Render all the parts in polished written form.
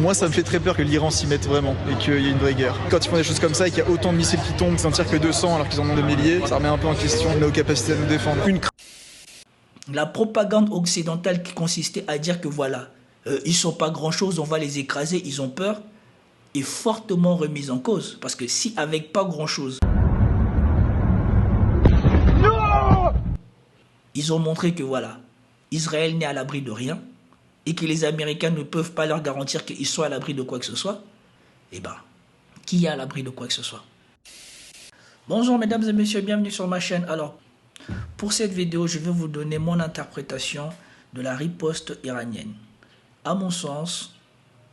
Moi, ça me fait très peur que l'Iran s'y mette vraiment et qu'il y ait une vraie guerre. Quand ils font des choses comme ça et qu'il y a autant de missiles qui tombent, sans dire que 200 alors qu'ils en ont des milliers, ça remet un peu en question nos capacités à nous défendre. La propagande occidentale qui consistait à dire que voilà, ils sont pas grand-chose, on va les écraser, ils ont peur, est fortement remise en cause. Parce que si avec pas grand-chose, ils ont montré que voilà, Israël n'est à l'abri de rien, et que les Américains ne peuvent pas leur garantir qu'ils soient à l'abri de quoi que ce soit, eh ben, qui est à l'abri de quoi que ce soit? Bonjour mesdames et messieurs, bienvenue sur ma chaîne. Alors, pour cette vidéo, je vais vous donner mon interprétation de la riposte iranienne. À mon sens,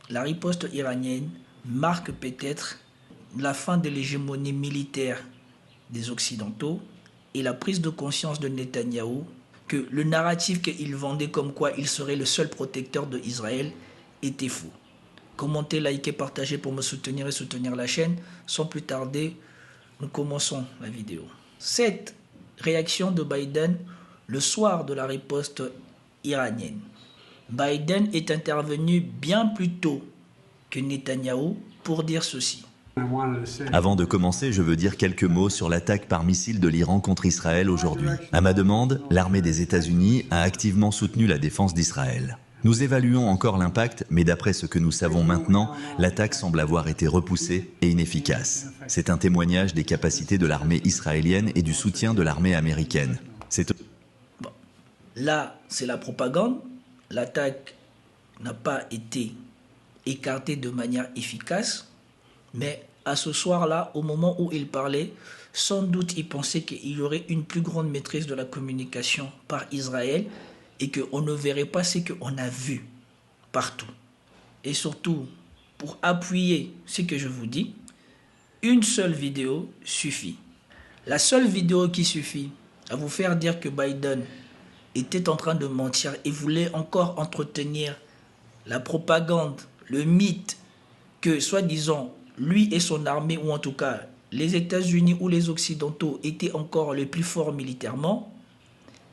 la riposte iranienne marque peut-être la fin de l'hégémonie militaire des Occidentaux et la prise de conscience de Netanyahou que le narratif qu'il vendait comme quoi il serait le seul protecteur d'Israël était faux. Commentez, likez, partagez pour me soutenir et soutenir la chaîne. Sans plus tarder, nous commençons la vidéo. Cette réaction de Biden le soir de la riposte iranienne. Biden est intervenu bien plus tôt que Netanyahou pour dire ceci. Avant de commencer, je veux dire quelques mots sur l'attaque par missile de l'Iran contre Israël aujourd'hui. À ma demande, l'armée des États-Unis a activement soutenu la défense d'Israël. Nous évaluons encore l'impact, mais d'après ce que nous savons maintenant, l'attaque semble avoir été repoussée et inefficace. C'est un témoignage des capacités de l'armée israélienne et du soutien de l'armée américaine. Bon. Là, c'est la propagande. L'attaque n'a pas été écartée de manière efficace, mais à ce soir-là, au moment où il parlait, sans doute il pensait qu'il y aurait une plus grande maîtrise de la communication par Israël et qu'on ne verrait pas ce qu'on a vu partout. Et surtout, pour appuyer ce que je vous dis, une seule vidéo suffit. La seule vidéo qui suffit à vous faire dire que Biden était en train de mentir et voulait encore entretenir la propagande, le mythe que, soi-disant, lui et son armée, ou en tout cas les États-Unis ou les Occidentaux étaient encore les plus forts militairement,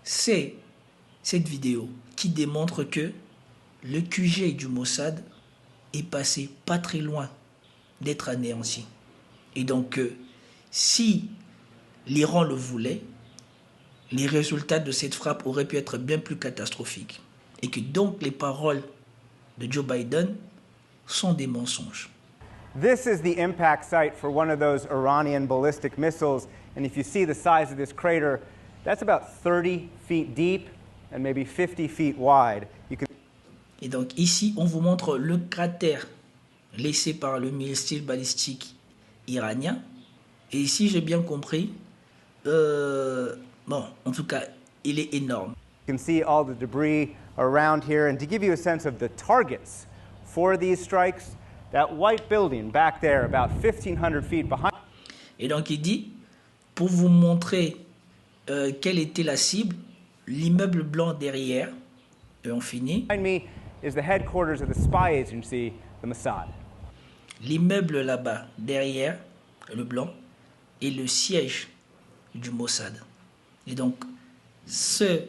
c'est cette vidéo qui démontre que le QG du Mossad est passé pas très loin d'être anéanti. Et donc, si l'Iran le voulait, les résultats de cette frappe auraient pu être bien plus catastrophiques. Et que donc les paroles de Joe Biden sont des mensonges. This is the impact site for one of those Iranian ballistic missiles. And if you see the size of this crater, that's about 30 feet deep and maybe 50 feet wide. Et donc ici, on vous montre le cratère laissé par le missile balistique iranien. Et ici, j'ai bien compris, bon, en tout cas, il est énorme. You can see all the debris around here. And to give you a sense of the targets for these strikes, that white building back there, about 1,500 feet behind. Et donc il dit, pour vous montrer quelle était la cible, l'immeuble blanc derrière, et on finit. Behind me is the headquarters of the spy agency, the Mossad. L'immeuble là-bas, derrière, le blanc, est le siège du Mossad. Et donc, ce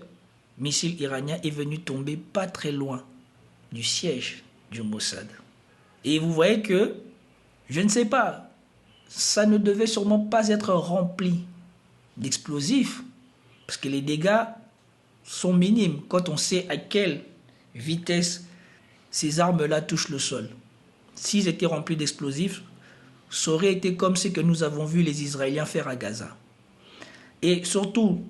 missile iranien est venu tomber pas très loin du siège du Mossad. Et vous voyez que, je ne sais pas, ça ne devait sûrement pas être rempli d'explosifs, parce que les dégâts sont minimes quand on sait à quelle vitesse ces armes-là touchent le sol. S'ils étaient remplis d'explosifs, ça aurait été comme ce que nous avons vu les Israéliens faire à Gaza. Et surtout,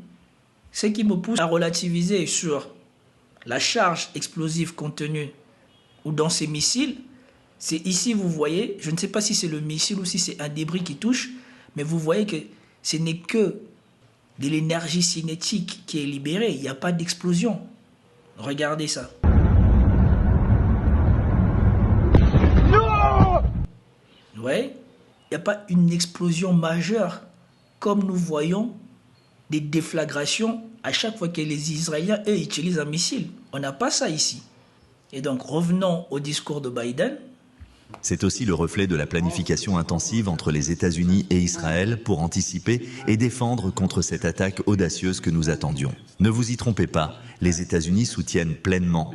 ce qui me pousse à relativiser sur la charge explosive contenue ou dans ces missiles, c'est ici, vous voyez, je ne sais pas si c'est le missile ou si c'est un débris qui touche, mais vous voyez que ce n'est que de l'énergie cinétique qui est libérée, il n'y a pas d'explosion. Regardez ça. Vous voyez, il n'y a pas une explosion majeure comme nous voyons des déflagrations à chaque fois que les Israéliens, eux, utilisent un missile. On n'a pas ça ici. Et donc, revenons au discours de Biden. C'est aussi le reflet de la planification intensive entre les États-Unis et Israël pour anticiper et défendre contre cette attaque audacieuse que nous attendions. Ne vous y trompez pas, les États-Unis soutiennent pleinement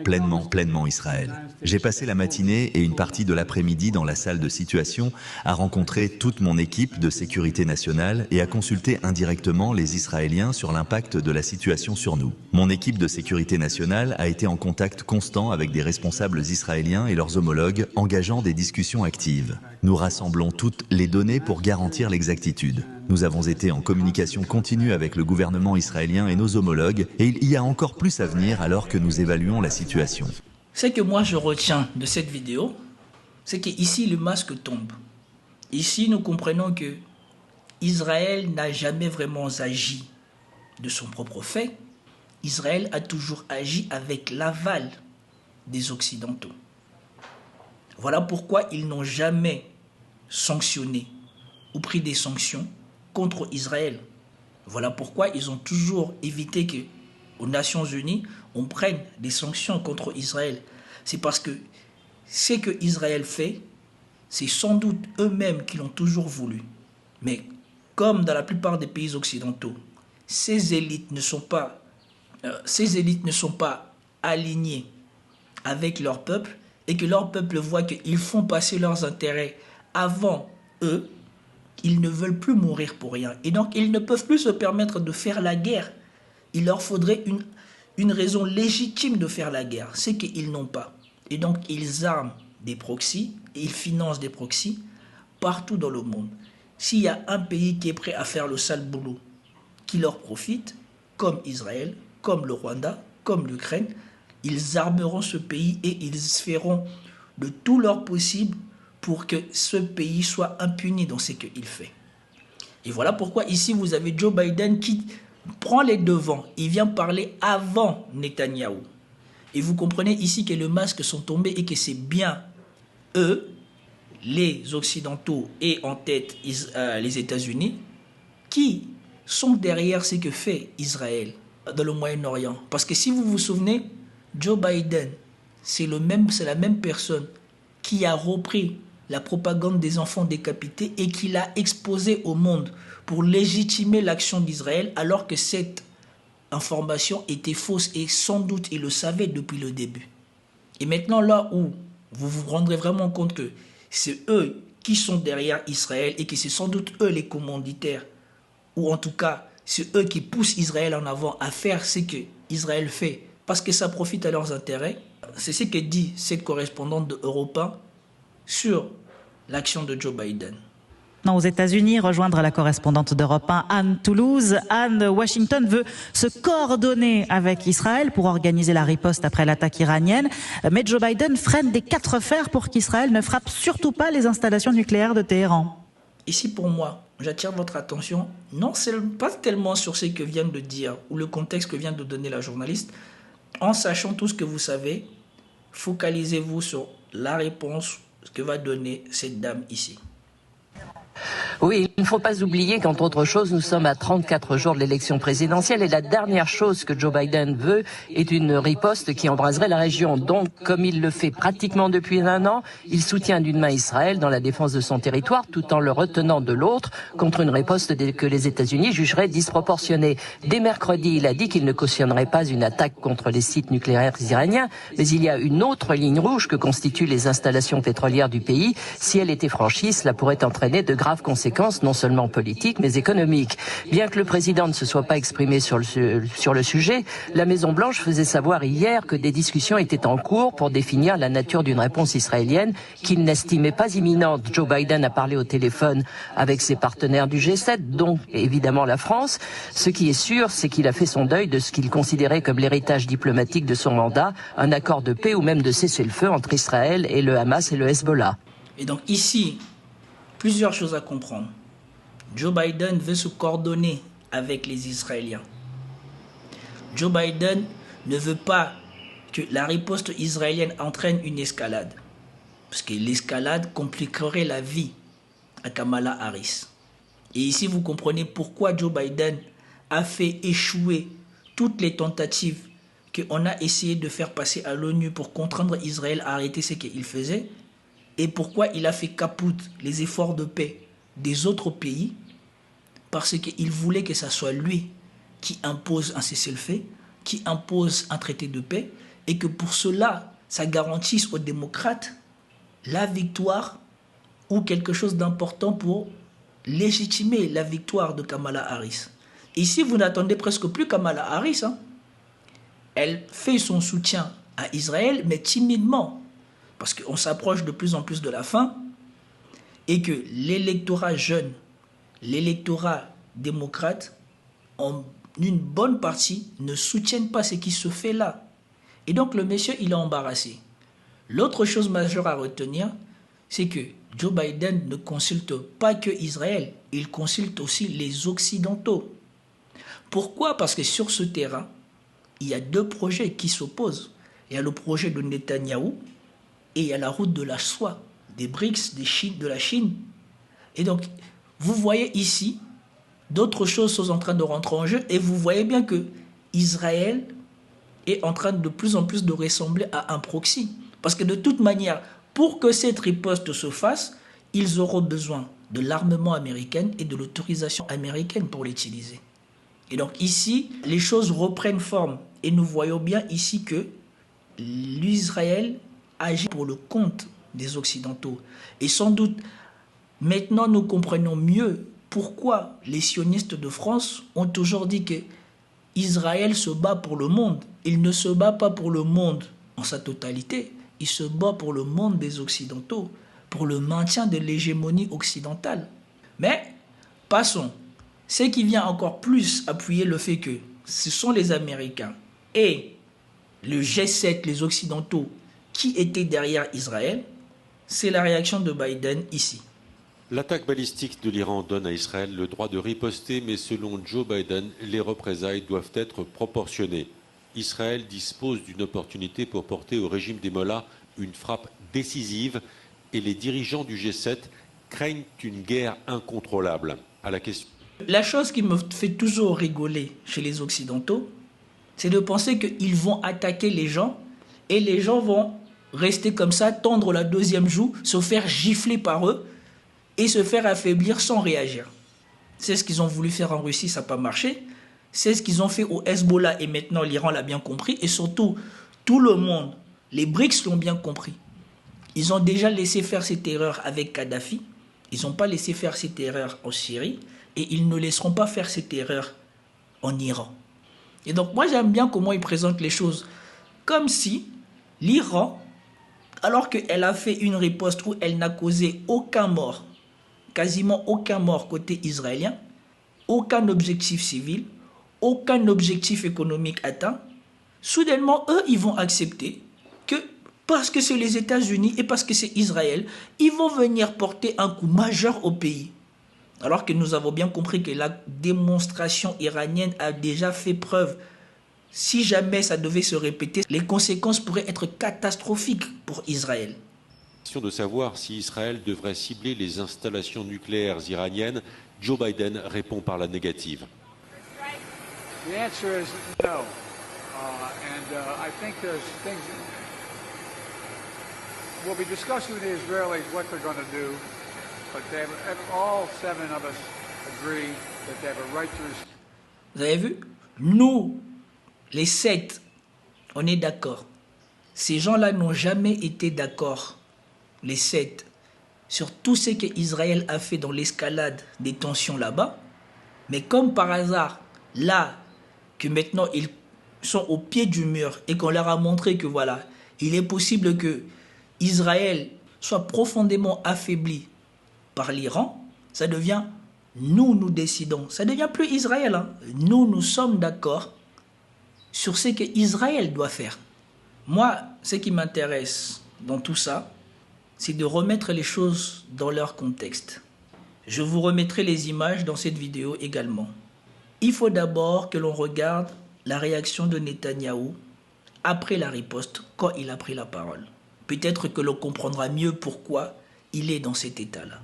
Israël. J'ai passé la matinée et une partie de l'après-midi dans la salle de situation à rencontrer toute mon équipe de sécurité nationale et à consulter indirectement les Israéliens sur l'impact de la situation sur nous. Mon équipe de sécurité nationale a été en contact constant avec des responsables israéliens et leurs homologues, engageant des discussions actives. Nous rassemblons toutes les données pour garantir l'exactitude. Nous avons été en communication continue avec le gouvernement israélien et nos homologues, et il y a encore plus à venir alors que nous évaluons la situation. Ce que moi je retiens de cette vidéo, c'est qu'ici le masque tombe. Ici nous comprenons que Israël n'a jamais vraiment agi de son propre fait. Israël a toujours agi avec l'aval des Occidentaux. Voilà pourquoi ils n'ont jamais sanctionné ou pris des sanctions contre Israël. Voilà pourquoi ils ont toujours évité que, aux Nations Unies, on prenne des sanctions contre Israël. C'est parce que ce que Israël fait, c'est sans doute eux-mêmes qui l'ont toujours voulu. Mais comme dans la plupart des pays occidentaux, ces élites ne sont pas alignées avec leur peuple, et que leur peuple voit qu'ils font passer leurs intérêts avant eux, ils ne veulent plus mourir pour rien. Et donc, ils ne peuvent plus se permettre de faire la guerre. Il leur faudrait une raison légitime de faire la guerre. C'est qu'ils n'ont pas. Et donc, ils arment des proxys, et ils financent des proxys partout dans le monde. S'il y a un pays qui est prêt à faire le sale boulot, qui leur profite, comme Israël, comme le Rwanda, comme l'Ukraine, ils armeront ce pays et ils feront de tout leur possible pour que ce pays soit impuni dans ce qu'il fait. Et voilà pourquoi ici vous avez Joe Biden qui prend les devants. Il vient parler avant Netanyahou. Et vous comprenez ici que les masques sont tombés et que c'est bien eux, les Occidentaux et en tête les États-Unis, qui sont derrière ce que fait Israël dans le Moyen-Orient. Parce que si vous vous souvenez, Joe Biden, c'est la même personne qui a repris la propagande des enfants décapités et qui l'a exposée au monde pour légitimer l'action d'Israël, alors que cette information était fausse et sans doute il le savait depuis le début. Et maintenant, là où vous vous rendrez vraiment compte que c'est eux qui sont derrière Israël et que c'est sans doute eux les commanditaires, ou en tout cas, c'est eux qui poussent Israël en avant à faire ce que Israël fait parce que ça profite à leurs intérêts. C'est ce que dit cette correspondante de Europe 1 sur l'action de Joe Biden. Aux États-Unis, rejoindre la correspondante d'Europe 1, Anne Toulouse. Anne, Washington veut se coordonner avec Israël pour organiser la riposte après l'attaque iranienne. Mais Joe Biden freine des 4 fers pour qu'Israël ne frappe surtout pas les installations nucléaires de Téhéran. Ici, pour moi, j'attire votre attention, non, c'est pas tellement sur ce que vient de dire ou le contexte que vient de donner la journaliste. En sachant tout ce que vous savez, focalisez-vous sur la réponse que va donner cette dame ici. Oui, il ne faut pas oublier qu'entre autres choses, nous sommes à 34 jours de l'élection présidentielle et la dernière chose que Joe Biden veut est une riposte qui embraserait la région. Donc, comme il le fait pratiquement depuis un an, il soutient d'une main Israël dans la défense de son territoire tout en le retenant de l'autre contre une riposte que les États-Unis jugeraient disproportionnée. Dès mercredi, il a dit qu'il ne cautionnerait pas une attaque contre les sites nucléaires iraniens, mais il y a une autre ligne rouge que constituent les installations pétrolières du pays. Si elle était franchie, cela pourrait entraîner de graves conséquences, non seulement politiques, mais économiques. Bien que le président ne se soit pas exprimé sur le sujet, la Maison-Blanche faisait savoir hier que des discussions étaient en cours pour définir la nature d'une réponse israélienne qu'il n'estimait pas imminente. Joe Biden a parlé au téléphone avec ses partenaires du G7, dont évidemment la France. Ce qui est sûr, c'est qu'il a fait son deuil de ce qu'il considérait comme l'héritage diplomatique de son mandat, un accord de paix ou même de cessez-le-feu entre Israël et le Hamas et le Hezbollah. Et donc ici, plusieurs choses à comprendre. Joe Biden veut se coordonner avec les Israéliens. Joe Biden ne veut pas que la riposte israélienne entraîne une escalade. Parce que l'escalade compliquerait la vie à Kamala Harris. Et ici, vous comprenez pourquoi Joe Biden a fait échouer toutes les tentatives qu'on a essayé de faire passer à l'ONU pour contraindre Israël à arrêter ce qu'il faisait. et pourquoi il a fait capote les efforts de paix des autres pays, parce qu'il voulait que ce soit lui qui impose un cessez-le-feu, qui impose un traité de paix, et que pour cela, ça garantisse aux démocrates la victoire ou quelque chose d'important pour légitimer la victoire de Kamala Harris. Ici, vous n'attendez presque plus Kamala Harris. Elle fait son soutien à Israël, mais timidement, parce qu'on s'approche de plus en plus de la fin, et que l'électorat jeune, l'électorat démocrate, en une bonne partie, ne soutiennent pas ce qui se fait là. Et donc le monsieur, il est embarrassé. L'autre chose majeure à retenir, c'est que Joe Biden ne consulte pas que Israël, il consulte aussi les Occidentaux. Pourquoi? Parce que sur ce terrain, il y a deux projets qui s'opposent. Il y a le projet de Netanyahou et il y a la route de la soie, des BRICS, de la Chine. Et donc, vous voyez ici, d'autres choses sont en train de rentrer en jeu et vous voyez bien que Israël est en train de plus en plus de ressembler à un proxy. Parce que de toute manière, pour que cette riposte se fasse, ils auront besoin de l'armement américain et de l'autorisation américaine pour l'utiliser. Et donc ici, les choses reprennent forme. Et nous voyons bien ici que l'Israël agit pour le compte des Occidentaux. Et sans doute, maintenant nous comprenons mieux pourquoi les sionistes de France ont toujours dit que Israël se bat pour le monde. Il ne se bat pas pour le monde en sa totalité. Il se bat pour le monde des Occidentaux, pour le maintien de l'hégémonie occidentale. Mais, passons. Ce qui vient encore plus appuyer le fait que ce sont les Américains et le G7, les Occidentaux, qui étaient derrière Israël, c'est la réaction de Biden ici. L'attaque balistique de l'Iran donne à Israël le droit de riposter, mais selon Joe Biden, les représailles doivent être proportionnées. Israël dispose d'une opportunité pour porter au régime des Mollahs une frappe décisive et les dirigeants du G7 craignent une guerre incontrôlable. À la question... La chose qui me fait toujours rigoler chez les Occidentaux, c'est de penser qu'ils vont attaquer les gens et les gens vont rester comme ça, tendre la deuxième joue, se faire gifler par eux et se faire affaiblir sans réagir. C'est ce qu'ils ont voulu faire en Russie, ça n'a pas marché. C'est ce qu'ils ont fait au Hezbollah et maintenant l'Iran l'a bien compris. Et surtout, tout le monde, les BRICS l'ont bien compris. Ils ont déjà laissé faire cette erreur avec Kadhafi. Ils n'ont pas laissé faire cette erreur en Syrie. Et ils ne laisseront pas faire cette erreur en Iran. Et donc moi j'aime bien comment ils présentent les choses. Comme si l'Iran, alors qu'elle a fait une riposte où elle n'a causé aucun mort, quasiment aucun mort côté israélien, aucun objectif civil, aucun objectif économique atteint, soudainement, eux, ils vont accepter que, parce que c'est les États-Unis et parce que c'est Israël, ils vont venir porter un coup majeur au pays. Alors que nous avons bien compris que la démonstration iranienne a déjà fait preuve. Si jamais ça devait se répéter, les conséquences pourraient être catastrophiques pour Israël. Question de savoir si Israël devrait cibler les installations nucléaires iraniennes. Joe Biden répond par la négative. The answer is no. I think there's things we'll be discussing with the Israelis what they're going to do, but all seven of us agree that they have a right to. Vous avez vu? Nous, les 7, on est d'accord. Ces gens-là n'ont jamais été d'accord, les 7, sur tout ce qu'Israël a fait dans l'escalade des tensions là-bas. Mais comme par hasard, là, que maintenant ils sont au pied du mur et qu'on leur a montré que voilà, il est possible que Israël soit profondément affaibli par l'Iran, ça devient nous décidons. Ça ne devient plus Israël. Hein. Nous sommes d'accord sur ce qu'Israël doit faire. Moi, ce qui m'intéresse dans tout ça, c'est de remettre les choses dans leur contexte. Je vous remettrai les images dans cette vidéo également. Il faut d'abord que l'on regarde la réaction de Netanyahou après la riposte, quand il a pris la parole. Peut-être que l'on comprendra mieux pourquoi il est dans cet état-là.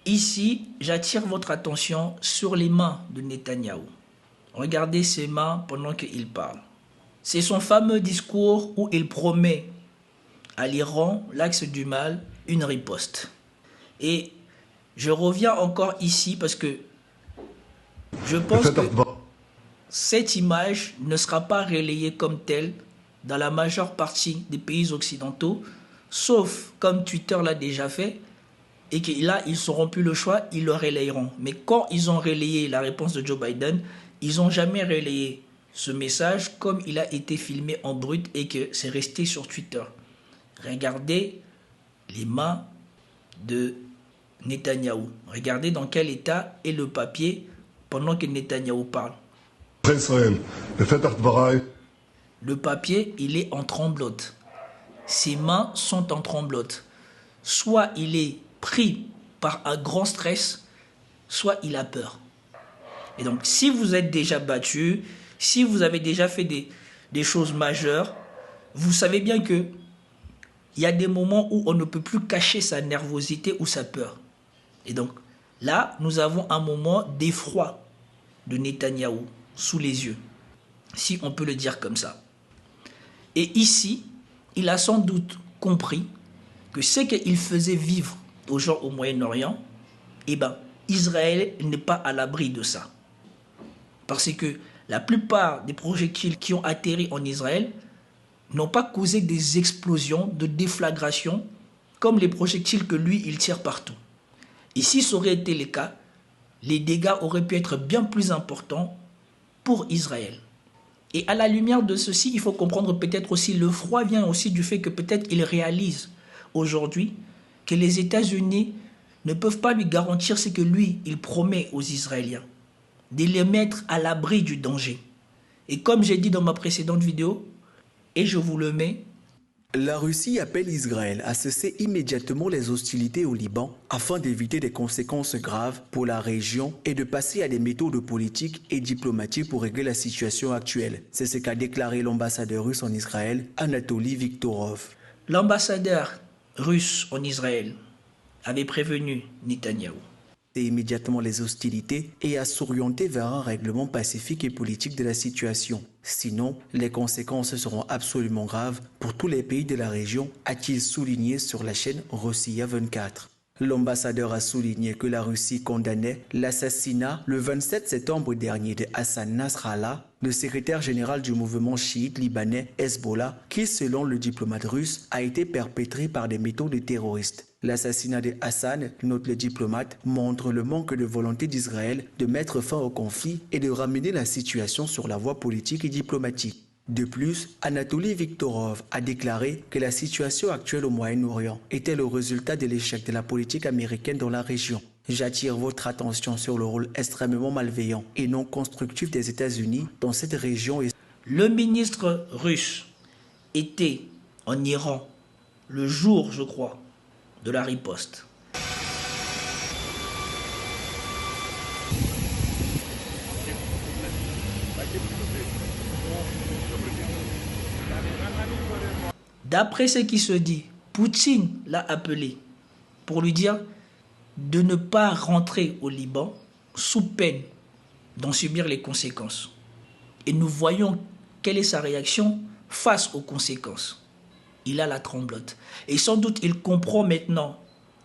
Ici, j'attire votre attention sur les mains de Netanyahou. Regardez ses mains pendant qu'il parle. C'est son fameux discours où il promet à l'Iran, l'axe du mal, une riposte. Et je reviens encore ici parce que je pense que cette image ne sera pas relayée comme telle dans la majeure partie des pays occidentaux, sauf comme Twitter l'a déjà fait, et que là, ils n'auront plus le choix, ils le relayeront. Mais quand ils ont relayé la réponse de Joe Biden, ils n'ont jamais relayé ce message comme il a été filmé en brut et que c'est resté sur Twitter. Regardez les mains de Netanyahou. Regardez dans quel état est le papier pendant que Netanyahou parle. Le papier, il est en tremblote. Ses mains sont en tremblote. Soit il est pris par un grand stress, soit il a peur. Et donc, si vous êtes déjà battu, si vous avez déjà fait des choses majeures, vous savez bien que il y a des moments où on ne peut plus cacher sa nervosité ou sa peur. Et donc, là, nous avons un moment d'effroi de Netanyahou sous les yeux, si on peut le dire comme ça. Et ici, il a sans doute compris que ce qu'il faisait vivre aux gens au Moyen-Orient, eh ben, Israël n'est pas à l'abri de ça. Parce que la plupart des projectiles qui ont atterri en Israël n'ont pas causé des explosions, de déflagration, comme les projectiles que lui, il tire partout. Et si ça aurait été le cas, les dégâts auraient pu être bien plus importants pour Israël. Et à la lumière de ceci, il faut comprendre peut-être aussi, le froid vient aussi du fait que peut-être il réalise aujourd'hui que les États-Unis ne peuvent pas lui garantir ce que lui, il promet aux Israéliens, de les mettre à l'abri du danger. Et comme j'ai dit dans ma précédente vidéo, et je vous le mets, la Russie appelle Israël à cesser immédiatement les hostilités au Liban afin d'éviter des conséquences graves pour la région et de passer à des méthodes politiques et diplomatiques pour régler la situation actuelle. C'est ce qu'a déclaré l'ambassadeur russe en Israël, Anatoly Viktorov. L'ambassadeur russe en Israël avait prévenu Netanyahou. Et immédiatement les hostilités et à s'orienter vers un règlement pacifique et politique de la situation. Sinon, les conséquences seront absolument graves pour tous les pays de la région, a-t-il souligné sur la chaîne Rossiya 24. L'ambassadeur a souligné que la Russie condamnait l'assassinat le 27 septembre dernier de Hassan Nasrallah, le secrétaire général du mouvement chiite libanais Hezbollah, qui, selon le diplomate russe, a été perpétré par des méthodes terroristes. L'assassinat de Hassan, note le diplomate, montre le manque de volonté d'Israël de mettre fin au conflit et de ramener la situation sur la voie politique et diplomatique. De plus, Anatoly Viktorov a déclaré que la situation actuelle au Moyen-Orient était le résultat de l'échec de la politique américaine dans la région. J'attire votre attention sur le rôle extrêmement malveillant et non constructif des États-Unis dans cette région. Le ministre russe était en Iran le jour, je crois, de la riposte. D'après ce qui se dit, Poutine l'a appelé pour lui dire de ne pas rentrer au Liban sous peine d'en subir les conséquences. Et nous voyons quelle est sa réaction face aux conséquences. Il a la tremblote. Et sans doute, il comprend maintenant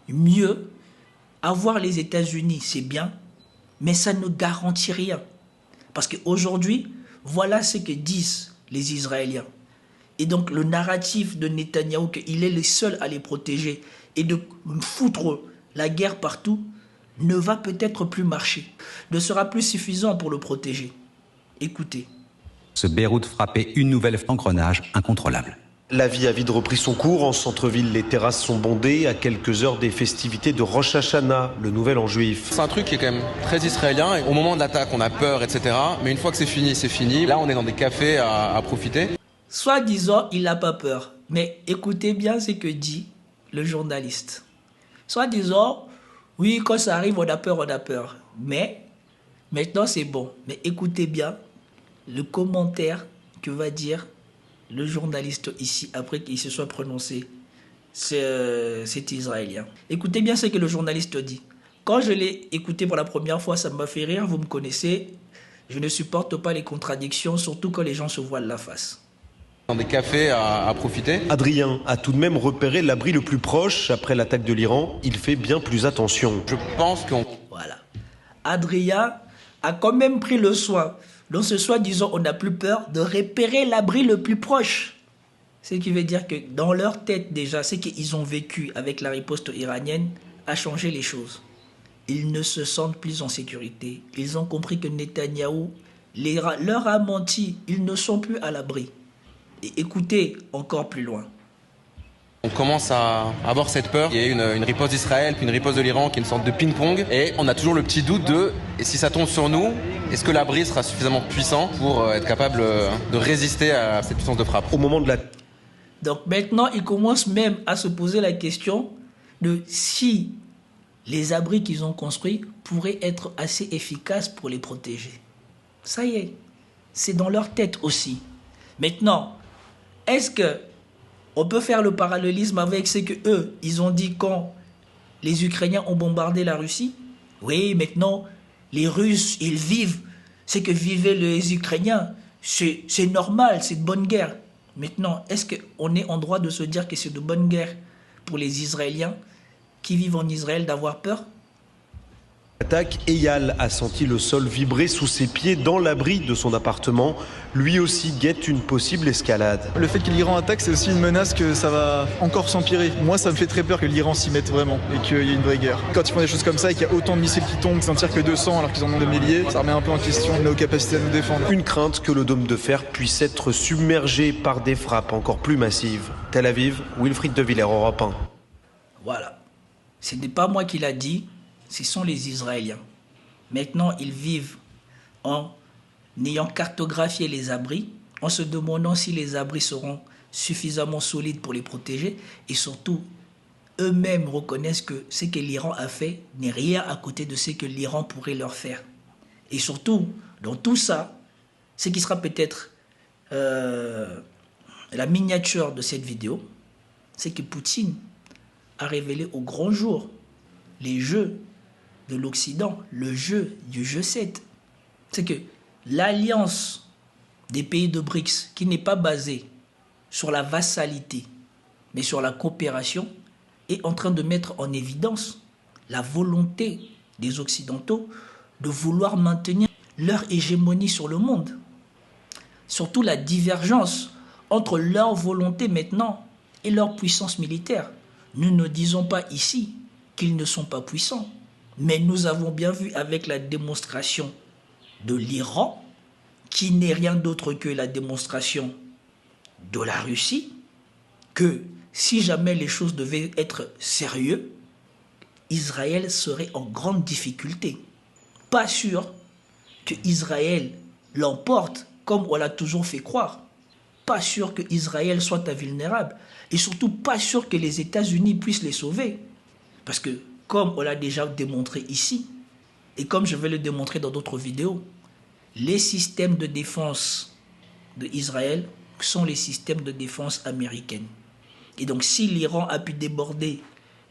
mieux avoir les États-Unis, c'est bien, mais ça ne garantit rien. Parce qu'aujourd'hui, voilà ce que disent les Israéliens. Et donc, le narratif de Netanyahou, qu'il est le seul à les protéger et de foutre la guerre partout, ne va peut-être plus marcher, ne sera plus suffisant pour le protéger. Écoutez. Ce Beyrouth frappé une nouvelle fois engrenage incontrôlable. La vie a vite repris son cours. En centre-ville, les terrasses sont bondées à quelques heures des festivités de Rosh Hashanah, le nouvel an juif. C'est un truc qui est quand même très israélien. Au moment de l'attaque, on a peur, etc. Mais une fois que c'est fini, c'est fini. Là, on est dans des cafés à profiter. Soi-disant, il n'a pas peur. Mais écoutez bien ce que dit le journaliste. Soi-disant, oui, quand ça arrive, on a peur, on a peur. Mais maintenant, c'est bon. Mais écoutez bien le commentaire que va dire le journaliste ici, après qu'il se soit prononcé. C'est israélien. Écoutez bien ce que le journaliste dit. Quand je l'ai écouté pour la première fois, ça m'a fait rire. Vous me connaissez, je ne supporte pas les contradictions, surtout quand les gens se voilent la face. Dans des cafés à profiter. Adrien a tout de même repéré l'abri le plus proche. Après l'attaque de l'Iran, il fait bien plus attention. Je pense qu'on... Voilà. Adrien a quand même pris le soin, dans ce soi-disant on n'a plus peur, de repérer l'abri le plus proche. Ce qui veut dire que dans leur tête déjà, ce qu'ils ont vécu avec la riposte iranienne a changé les choses. Ils ne se sentent plus en sécurité. Ils ont compris que Netanyahou leur a menti. Ils ne sont plus à l'abri. Et écoutez encore plus loin. On commence à avoir cette peur. Il y a une riposte d'Israël, puis une riposte de l'Iran qui est une sorte de ping-pong. Et on a toujours le petit doute de, et si ça tombe sur nous, est-ce que l'abri sera suffisamment puissant pour être capable de résister à cette puissance de frappe? Au moment de la... Donc maintenant, ils commencent même à se poser la question de si les abris qu'ils ont construits pourraient être assez efficaces pour les protéger. Ça y est, c'est dans leur tête aussi. Maintenant, est-ce que on peut faire le parallélisme avec ce que eux, ils ont dit quand les Ukrainiens ont bombardé la Russie? Oui, maintenant, les Russes, ils vivent ce que vivaient les Ukrainiens. C'est normal, c'est de bonne guerre. Maintenant, est-ce qu'on est en droit de se dire que c'est de bonne guerre pour les Israéliens qui vivent en Israël d'avoir peur? Attaque, Eyal a senti le sol vibrer sous ses pieds dans l'abri de son appartement. Lui aussi guette une possible escalade. Le fait que l'Iran attaque, c'est aussi une menace que ça va encore s'empirer. Moi, ça me fait très peur que l'Iran s'y mette vraiment et qu'il y ait une vraie guerre. Quand ils font des choses comme ça et qu'il y a autant de missiles qui tombent, qu'ils n'en tirent que 200 alors qu'ils en ont des milliers, ça remet un peu en question nos capacités à nous défendre. Une crainte que le dôme de fer puisse être submergé par des frappes encore plus massives. Tel Aviv, Wilfried de Villers, Europe 1. Voilà. Ce n'est pas moi qui l'a dit. Ce sont les Israéliens. Maintenant, ils vivent en ayant cartographié les abris, en se demandant si les abris seront suffisamment solides pour les protéger, et surtout, eux-mêmes reconnaissent que ce que l'Iran a fait n'est rien à côté de ce que l'Iran pourrait leur faire. Et surtout, dans tout ça, ce qui sera peut-être la miniature de cette vidéo, c'est que Poutine a révélé au grand jour les jeux de l'Occident, le jeu du G7. C'est que l'alliance des pays de BRICS, qui n'est pas basée sur la vassalité, mais sur la coopération, est en train de mettre en évidence la volonté des Occidentaux de vouloir maintenir leur hégémonie sur le monde. Surtout la divergence entre leur volonté maintenant et leur puissance militaire. Nous ne disons pas ici qu'ils ne sont pas puissants. Mais nous avons bien vu avec la démonstration de l'Iran, qui n'est rien d'autre que la démonstration de la Russie, que si jamais les choses devaient être sérieuses, Israël serait en grande difficulté. Pas sûr que Israël l'emporte comme on l'a toujours fait croire. Pas sûr que Israël soit invulnérable. Et surtout pas sûr que les États-Unis puissent les sauver. Parce que comme on l'a déjà démontré ici, et comme je vais le démontrer dans d'autres vidéos, les systèmes de défense d'Israël sont les systèmes de défense américains. Et donc si l'Iran a pu déborder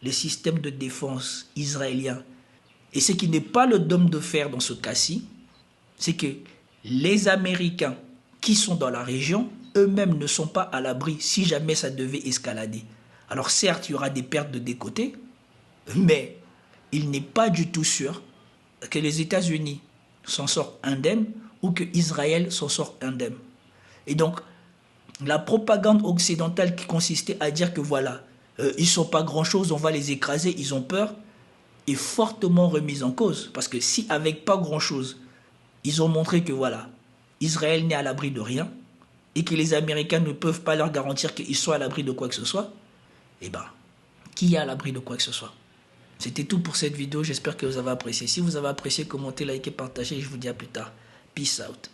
les systèmes de défense israéliens, et ce qui n'est pas le dôme de fer dans ce cas-ci, c'est que les Américains qui sont dans la région, eux-mêmes ne sont pas à l'abri si jamais ça devait escalader. Alors certes, il y aura des pertes de des côtés, mais il n'est pas du tout sûr que les États-Unis s'en sortent indemnes ou que Israël s'en sort indemne. Et donc, la propagande occidentale qui consistait à dire que voilà, ils ne sont pas grand-chose, on va les écraser, ils ont peur, est fortement remise en cause. Parce que si avec pas grand-chose, ils ont montré que voilà, Israël n'est à l'abri de rien et que les Américains ne peuvent pas leur garantir qu'ils soient à l'abri de quoi que ce soit, eh bien, qui est à l'abri de quoi que ce soit? C'était tout pour cette vidéo, j'espère que vous avez apprécié. Si vous avez apprécié, commentez, likez, partagez et je vous dis à plus tard. Peace out.